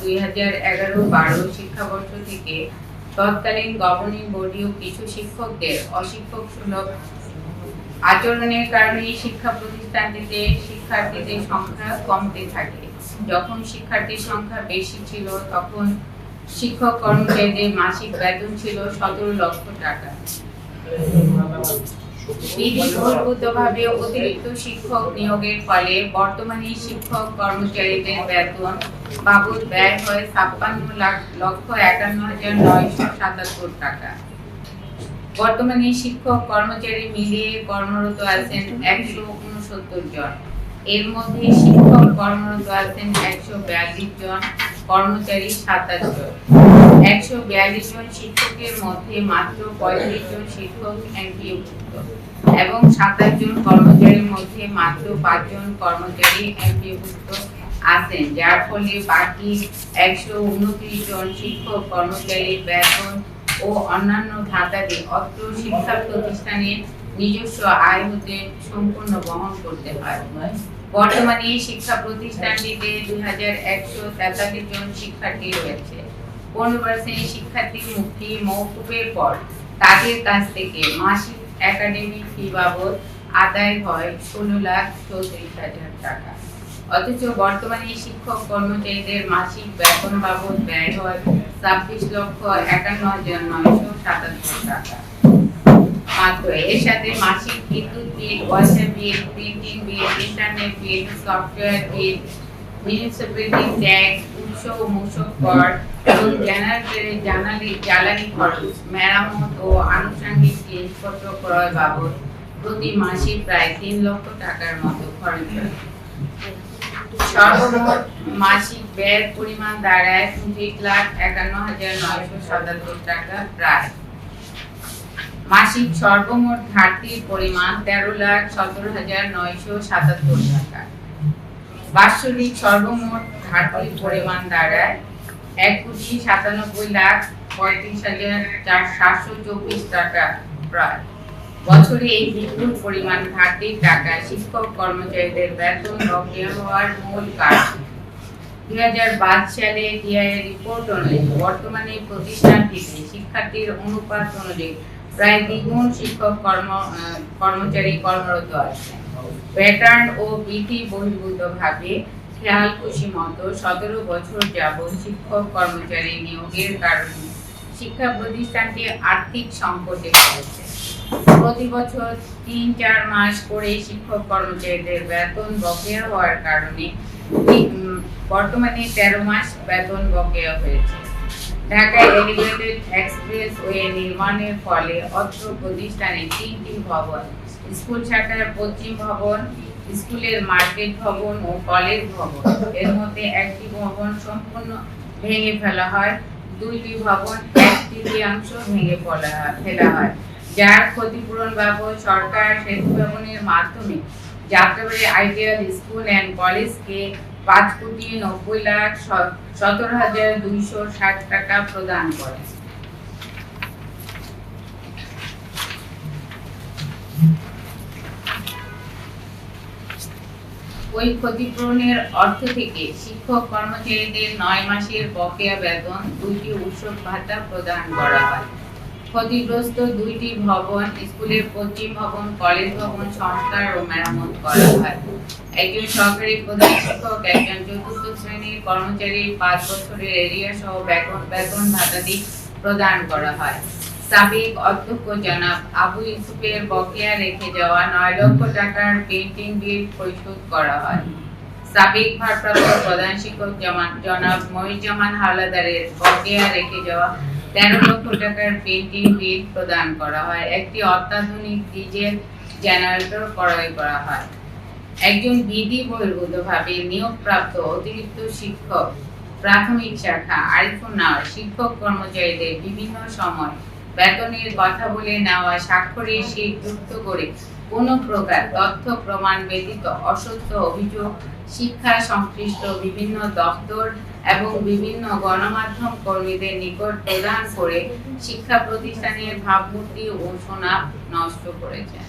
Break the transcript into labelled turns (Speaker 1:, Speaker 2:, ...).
Speaker 1: 2011-12 শিক্ষাবর্ষ থেকে তৎকালীন গভর্নিং বডিও কিছু শিক্ষকদের অশিক্ষক সুলভ আচরণের কারণে শিক্ষা প্রতিষ্ঠানটিতে শিক্ষার্থীদের সংখ্যা কমতে থাকে। যখন শিক্ষার্থীর সংখ্যা বেশি ছিল তখন শিক্ষক কর্মচারীদের মাসিক বেতন ছিল 17 লক্ষ টাকা। বিধিবহির্ভূতভাবে অতিরিক্ত শিক্ষক নিয়োগের ফলে বর্তমানে শিক্ষক কর্মচারীদের বেতন বাবদ ব্যয় হয় 56,51,977 টাকা। বর্তমানে শিক্ষক কর্মচারী মিলিয়ে কর্মরত আছেন 169 জন। এর মধ্যে শিক্ষক কর্মরত আছেন 142 জন, কর্মচারী 27 জন। 142 জন শিক্ষকের মধ্যে মাত্র 35 জন শিক্ষক এমপিওভুক্ত এবং 27 জন কর্মচারীর মধ্যে মাত্র 5 জন কর্মচারী এমপিওভুক্ত আছেন, যার ফলে বাকি 129 জন শিক্ষক কর্মচারীর বেতন ও অন্যান্য ভাতাদি অত্র শিক্ষা প্রতিষ্ঠানের নিজস্ব আয় হতে সম্পূর্ণ বহন করতে হয়। বর্তমানে শিক্ষা প্রতিষ্ঠানটিতে 2143 জন শিক্ষার্থী রয়েছে। 15% শিক্ষার্থী মুক্তি মওকুফের পর তাদের কাছ থেকে মাসিক একাডেমিক ফি বাবদ আদায় হয় 16,34,000 টাকা। অথচ বর্তমানে শিক্ষক কর্মচারীদের মাসিক বেতন বাবদ ব্যয় হয় 26,51,977 টাকা মাত্র। এর সাথে মাসিক বিদ্যুৎ বিল, ওয়াসার বিল, প্রিন্টিং বিল, internet bill, software bill, municipality tax, উৎসব ও মূসক কর এবং জেনারেটরের জ্বালানি খরচ, মেরামত ও আনুষঙ্গিক জিনিসপত্র ক্রয় বাবদ প্রতি মাসে প্রায় 3 লক্ষ টাকার মতো খরচ হয়। সর্বমোট মাসিক ব্যয়ের পরিমাণ দাঁড়ায় 29,51,977 টাকা প্রায়। মাসিক সর্বমোট ঘাটতির পরিমাণ 13,17,977 টাকা। বাৎসরিক সর্বমোট ঘাটতির পরিমাণ দাঁড়ায় 1,97,35,724 টাকা প্রায়। বছরে এই বিপুল পরিমাণ ঘাটতির টাকা শিক্ষক কর্মচারীদের বেতন বকেয়া হওয়ার মূল কারণ। 2022 সালে টিআইএ রিপোর্ট অনুযায়ী বর্তমানে প্রতিষ্ঠানটিতে শিক্ষার্থীর অনুপাত অনুযায়ী প্রায় দ্বিগুণ শিক্ষক কর্মচারী কর্মরত আছেন। প্যাটার্ন ও বিধি বহির্ভূতভাবে খেয়াল খুশি মতো 17 বছর যাবৎ শিক্ষক কর্মচারী নিয়োগের কারণে শিক্ষা প্রতিষ্ঠানটি আর্থিক সংকটে পড়েছে। প্রতি বছর 3-4 মাস করে শিক্ষক কর্মচারীদের বেতন বকেয়া হওয়ার কারণে বর্তমানে 13 মাস বেতন বকেয়া হয়েছে। ঢাকা এলিভেটেড এক্সপ্রেসওয়ে নির্মাণের ফলে অত্র প্রতিষ্ঠানে 3টি ভবন, স্কুল শাখার পশ্চিম ভবন, স্কুলের মার্কেট ভবন ও কলেজ ভবন, এর মধ্যে একটি ভবন সম্পূর্ণ ভেঙে ফেলা হয়, 2টি ভবন 1/3 ভেঙে ফেলা হয়, যার ক্ষতিপূরণ বাবদ সরকার সেতু ভবনের মাধ্যমে যাত্রাবাড়ী আইডিয়াল স্কুল অ্যান্ড কলেজকে 5,90,17,260 টাকা প্রদান করে। ওই ক্ষতিপূরণের অর্থ থেকে শিক্ষক কর্মচারীদের 9 মাসের বকেয়া বেতন, 2টি উৎসব ভাতা প্রদান করা হয়। ক্ষতিগ্রস্ত 2টি ভবন, স্কুলের পশ্চিম ভবন, কলেজ ভবন সংস্কার ও মেরামত করা হয়। একজন সরকারি প্রধান শিক্ষক, একজন 4র্থ শ্রেণীর কর্মচারী 5 বছরের এরিয়া সহ বেতন ভাতাদি প্রদান করা হয়। সাবেক অধ্যক্ষ জনাব আবু ইউসুফের বকেয়া রেখে যাওয়া 9 লক্ষ টাকার পেইন্টিং বিল পরিশোধ করা হয়। সাবেক ভারপ্রাপ্ত প্রধান শিক্ষক জনাব মহিউজ্জামান হাওলাদারের বকেয়া রেখে যাওয়া 13 লক্ষ টাকার পেইন্টিং বিল প্রদান করা হয়। একটি অত্যাধুনিক ডিজেল জেনারেটর ক্রয় করা হয়। একজন বিধি বহির্ভূতভাবে নিয়োগপ্রাপ্ত অতিরিক্ত শিক্ষক প্রাথমিক শাখা আরিফুন নাওয়ার শিক্ষক কর্মচারীদের বিভিন্ন সময় বেতনের কথা বলে নেওয়া স্বাক্ষরের শীট যুক্ত করে কোনো প্রকার তথ্য প্রমাণ ব্যতীত অসত্য অভিযোগ শিক্ষা সংশ্লিষ্ট বিভিন্ন দপ্তর এবং বিভিন্ন গণমাধ্যম কর্মীদের নিকট প্রদান করে শিক্ষা প্রতিষ্ঠানের ভাবমূর্তি ও সুনাম নষ্ট করেছেন।